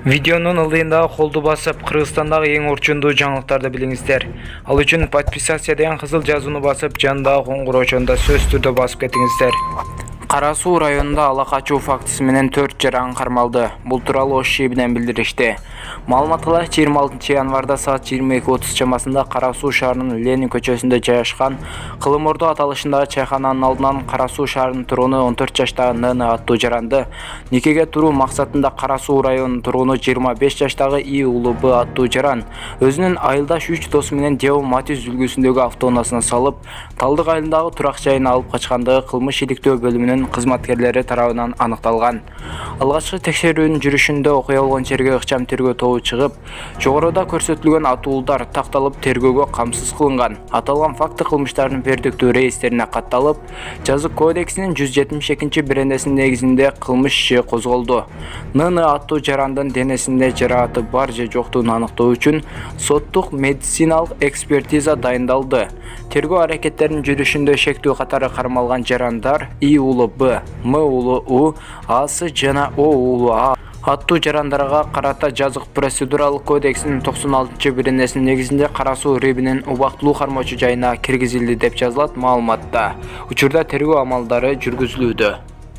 Видеонун ылдыйындагы колду басып, Кыргызстандагы эң орчундуу жаңылыктарды билиңиздер. Ал үчүн подписация деген кызыл жазууну басып, жанындагы коңгуроочондо сөзсүз түрдө басып кетиңиздер. Кара Суу районунда ала качуу фактысы менен 4 жаран кармалды. Бул тууралуу Ош шебинен билдиришти. Маалыматка ылайык 26 январда саат 22:30 чамасында Кара Суу шаарынын Ленин көчөсүндө жайгашкан Кылым Ордо аталышындагы чайкананын алдынан Кара Суу шаарынын тургуну 14 жаштагы НН аттуу жаранды никеге туруу максатында Кара Суу районунун тургуну 25 жаштагы И Улуу Б аттуу жаран өзүнүн айылдаш 3 досу менен Део Матиз үлгүсүндөгү автоунаасына салып, Талдык айылындагы турак жайына алып качкандыгы кылмыш иликтөө бөлүмүнүн кызматкерлери тарабынан аныкталган. Алгачкы текшерүүнүн жүрүшүндө окуя болгон жерге ыкчам тергөө тобу чыгып, жогоруда көрсөтүлгөн атуулдар такталып тергөөгө камсыз кылынган. Аталган факты кылмыштардын бердиктүү реестрине катталып, Жазык кодексинин 172-беренесинин негизинде кылмыш иши козголду. НН аттуу жарандын денесинде жарааты бар же жоктугун аныктоо үчүн соттук медициналык экспертиза дайындалды. Тергөө аракеттеринин жүрүшүндө шектүү катары кармалган жарандар И Улуу Б, М Улуу У, Ас жана О Улуу А аттуу жарандарга карата Жазык процедуралык кодексинин 96-беренесинин негизинде Кара Суу РИБинин убактылуу кармоочу жайына киргизилди деп жазылат маалыматта. Учурда тергөө амалдары жүргүзүлүүдө.